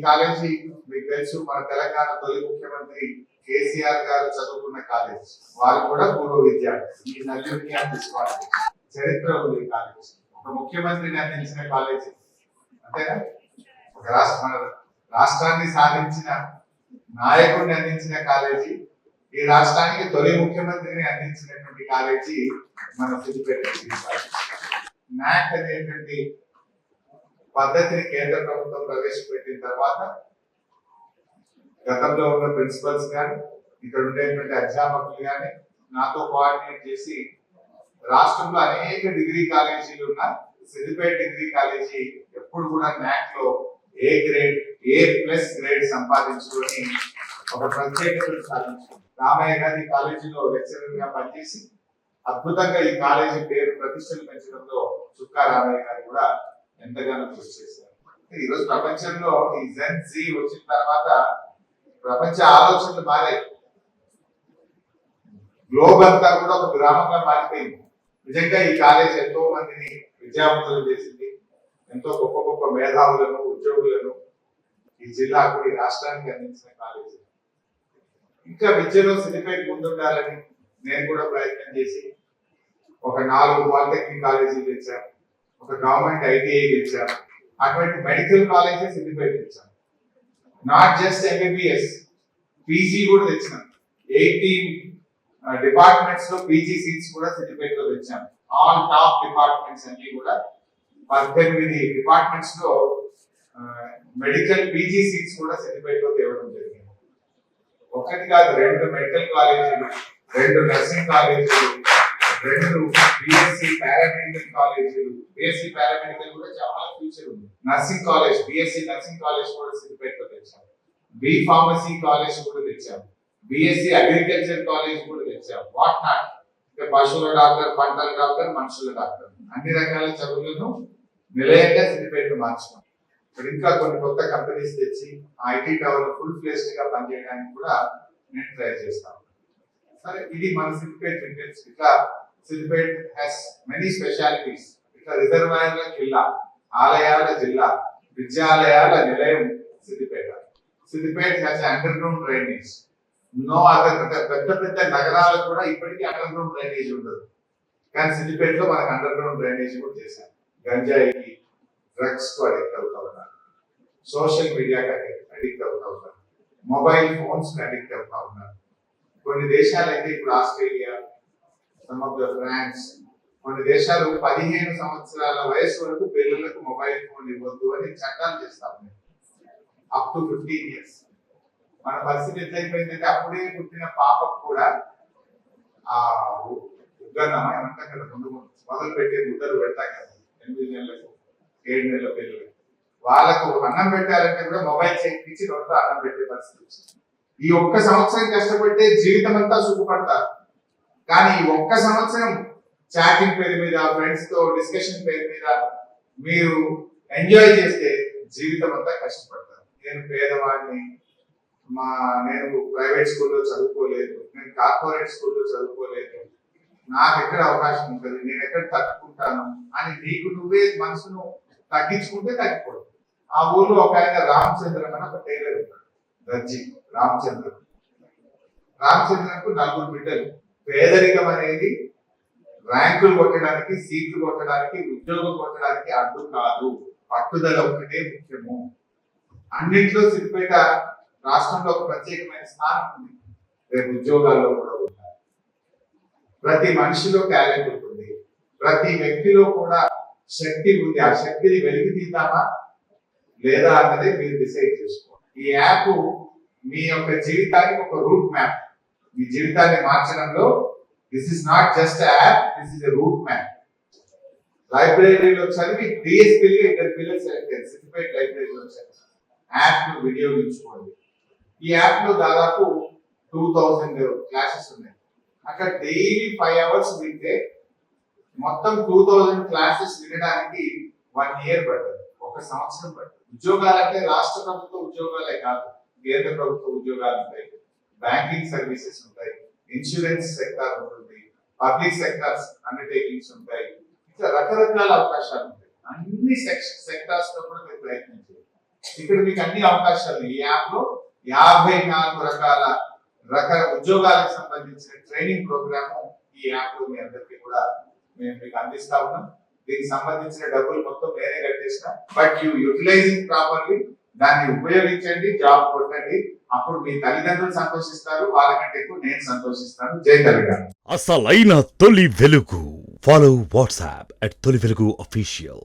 College మీకు తెలుసు, మన తెలంగాణ తొలి ముఖ్యమంత్రి కేసీఆర్ గారు చదువుకున్న కాలేజ్. వారు కూడా పూర్వ విద్యార్థి. ఈ నలుగురిని తీసుకోవాలి. చరిత్ర ఉంది ఈ కాలేజ్. ఒక ముఖ్యమంత్రిని అందించిన కాలేజీ అంతేనా? ఒక మన రాష్ట్రాన్ని సాధించిన నాయకుడిని అందించిన కాలేజీ, ఈ రాష్ట్రానికి తొలి ముఖ్యమంత్రిని అందించినటువంటి కాలేజీ మన సిద్దిపేట. నాక్ అనేటువంటి పద్ధతిని కేంద్ర ప్రభుత్వం ప్రవేశపెట్టిన తర్వాత గతంలో ఉన్న ప్రిన్సిపల్స్ కానీ ఇక్కడ ఉండేటువంటి అధ్యాపకులు కానీ నాతో కోఆర్డినేట్ చేసి రాష్ట్రంలో అనేక డిగ్రీ కాలేజీలు ఉన్న సిద్దిపేట డిగ్రీ కాలేజీ ఎప్పుడు కూడా నాక్ లో A+ గ్రేడ్ సంపాదించుకొని ఒక ప్రత్యేకతను సాధించుకుంది. రామయ్య గారి కాలేజీలో లెక్చరర్ గా పనిచేసి అద్భుతంగా ఈ కాలేజీ పేరు ప్రతిష్టలు పెంచడంలో చుక్కా రామయ్య గారు కూడా ఎంతగానో కృషి చేశారు. ఈరోజు ప్రపంచంలో ఈ జెన్ జీ వచ్చిన తర్వాత ప్రపంచ ఆలోచనలు మారాయి. గ్లోబ్ అంతా కూడా ఒక గ్రామంగా మారిపోయింది. నిజంగా ఈ కాలేజ్ ఎంతో మందిని విద్యావంతులు చేసింది. ఎంతో గొప్ప గొప్ప మేధావులను, ఉద్యోగులను ఈ జిల్లాకు, ఈ రాష్ట్రానికి అందించిన కాలేజీ. ఇంకా విద్యలో సిద్దిపేట ముందుండాలని నేను కూడా ప్రయత్నం చేసి ఒక 4 పాలిటెక్నిక్ కాలేజీలు తెచ్చాను, ఒక గవర్నమెంట్ ITI తెచ్చాను. అటువంటి మెడికల్ కాలేజెస్ సిద్దిపేట తెచ్చాను. నాట్ జస్ట్ MBBS, PG కూడా తెచ్చాను. 18 డిపార్ట్మెంట్స్ లో PG సీట్స్ కూడా సిద్దిపేటలో తెచ్చాను. ఆల్ టాప్ డిపార్ట్మెంట్స్ అన్ని కూడా 18 డిపార్ట్మెంట్స్ లో మెడికల్ PG సీట్స్ కూడా సిద్దిపేటలో తేవడం జరిగింది. ఒకటి కాదు, 2 మెడికల్ కాలేజీలు, 2 నర్సింగ్ కాలేజీలు, 2 BSc పారామెడికల్ కాలేజీలు. BSc పారామెడికల్ కూడా చాలా ఫ్యూచర్ ఉంది. Nursing college, BSc nursing college కూడా సిద్దిపేటలో తెచ్చాం. B ఫార్మసీ కాలేజ్ కూడా తెచ్చాం. BSc అగ్రికల్చర్ కాలేజ్ కూడా తెచ్చాం. వాట్ నాట్, పశువుల డాక్టర్, పంటల డాక్టర్, మనుషుల డాక్టర్, అన్ని రకాల చదువులను నిలయంగా సిద్దిపేటలో మార్చాం. ఇప్పుడు ఇంకా కొన్ని కొత్త కంపెనీస్ తెచ్చి IT టవర్ ఫుల్ ఫ్లెజ్డ్ గా పనిచేయడానికి కూడా నేను ట్రై చేస్తాను. సరే, ఇది మన సిద్దిపేట ఇంటెన్స్. ఇట్లా సిద్దిపేట హ్యాస్ మెనీ స్పెషాలిటీస్. ఇట్లా రిజర్వాయర్ల జిల్లా, ఆలయాల జిల్లా, విద్యాలయాల నిలయం Siddipet. Siddipet has underground drainage. No other. పెద్ద పెద్ద నగరాలకు కూడా ఇప్పటికీ అండర్ గ్రౌండ్ డ్రైనేజ్ ఉండదు, కానీ సిద్దిపేటలో మనకు అండర్ గ్రౌండ్ డ్రైనేజ్ కూడా చేశాం. గంజాయికి, డ్రగ్స్ కు అడిక్ట్ అవుతా ఉన్నారు, సోషల్ మీడియాకి అడిక్ట్ అవుతా ఉన్నారు, మొబైల్ ఫోన్స్ కి అడిక్ట్ అవుతా ఉన్నారు. కొన్ని దేశాలు అయితే ఇప్పుడు Australia, some of the France, కొన్ని దేశాలు 15 సంవత్సరాల వయసు వరకు పిల్లలకు మొబైల్ ఫోన్ ఇవ్వద్దు అని చట్టాలు చేస్తా ఉన్నాయి. Up to 15 years. మన పరిస్థితి ఎట్లయిపోయిందంటే అప్పుడే పుట్టిన పాపకు కూడా ఆ ఉగ్గన్నమా ఏమంటాం కదా, ముందు మొదలు పెట్టే ఉద్దరు పెడతాం కదా 8 నెలలకు 7 నెలల పిల్లలు, వాళ్ళకు అన్నం పెట్టాలంటే కూడా మొబైల్ చేయించి రోజు అన్నం పెట్టే పరిస్థితి వచ్చింది. ఈ ఒక్క సంవత్సరం కష్టపడితే జీవితం అంతా సుఖపడతారు, కానీ ఈ ఒక్క సంవత్సరం చాటింగ్ పేరు మీద, ఫ్రెండ్స్ తో డిస్కషన్ పేరు మీద మీరు ఎంజాయ్ చేస్తే జీవితం అంతా కష్టపడతారు. నేను పేదవాడిని, నేను ప్రైవేట్ స్కూల్లో చదువుకోలేదు, నేను కార్పొరేట్ స్కూల్లో చదువుకోలేదు, నాకు ఎక్కడ అవకాశం ఉంటుంది, నేను ఎక్కడ తట్టుకుంటాను అని నీకు నువ్వే మనసును తగ్గించుకుంటే తగ్గిపోదు. ఆ ఊర్లో ఒక ఆయన రామచంద్రన్ అని ఒక టైలర్ ఉంటాడు, దర్జీ రామచంద్రన్. రామచంద్రన్కు 4 బిడ్డలు. పేదరికం అనేది ర్యాంకులు కొట్టడానికి, సీట్లు కొట్టడానికి, ఉద్యోగం కొట్టడానికి అడ్డు కాదు. పట్టుదల ఒకటే ముఖ్యము. అన్నింటిలో సిద్దిపేట రాష్ట్రంలో ఒక ప్రత్యేకమైన స్థానం ఉంది. రేపు ఉద్యోగాల్లో కూడా ఉంటారు. ప్రతి మనిషిలో టాలెంట్ ఉంటుంది, ప్రతి వ్యక్తిలో కూడా శక్తి ఉంది. ఆ శక్తిని వెలికి తీద్దామా లేదా అన్నది మీరు డిసైడ్ చేసుకోండి. ఈ యాప్ మీ యొక్క జీవితానికి ఒక రూట్ మ్యాప్. మీ జీవితాన్ని మార్చడంలో this is not just app, this is a route map. లైబ్రరీలో చదివి డిఎస్పీగా 2 పిల్లలు సెలెక్ట్ అయ్యారు. సిద్దిపేట లైబ్రరీలో యాప్ ను వినియోగించుకోండి. ఈ యాప్ లో దాదాపు 2000 క్లాసెస్ ఉన్నాయి. అక్కడ డైలీ 5 hours వింటే మొత్తం 2000 క్లాసెస్ వినడానికి 1 year పడుతుంది, 1 సంవత్సరం పడుతుంది. ఉద్యోగాలంటే రాష్ట్ర ప్రభుత్వ ఉద్యోగాలే కాదు, కేంద్ర ప్రభుత్వ ఉద్యోగాలు ఉంటాయి, బ్యాంకింగ్ సర్వీసెస్ ఉంటాయి, ఇన్సూరెన్స్ సెక్టార్ ఉంటుంది, పబ్లిక్ సెక్టార్స్ అండర్టేకింగ్స్ ఉంటాయి. ఇట్లా రకరకాల అవకాశాలు ఉంటాయి. అన్ని సెక్టార్స్ లో కూడా మీరు ప్రయత్నం చేయాలి. ఇక్కడ మీకు అన్ని అవకాశాలు ఈ యాప్ లో 54 రకాల ఉద్యోగాలకు సంబంధించిన ట్రైనింగ్ ప్రోగ్రామ్ ఈ యాప్ లో మీ అందరికీ కూడా మేము మీకు అందిస్తా ఉన్నాం. దీనికి సంబంధించిన డబ్బులు మొత్తం నేనే కట్టేసిన, బట్ యూ యూటిలైజింగ్ ప్రాపర్లీ, దాన్ని ఉపయోగించండి, జాబ్ కొట్టండి. అప్పుడు మీ తల్లిదండ్రులు సంతోషిస్తారు, వాళ్ళకంటే ఎక్కువ నేను సంతోషిస్తాను. జై తెలంగాణ. అసలైన తొలి వెలుగు. ఫాలో వాట్సాప్ @తొలి వెలుగు official.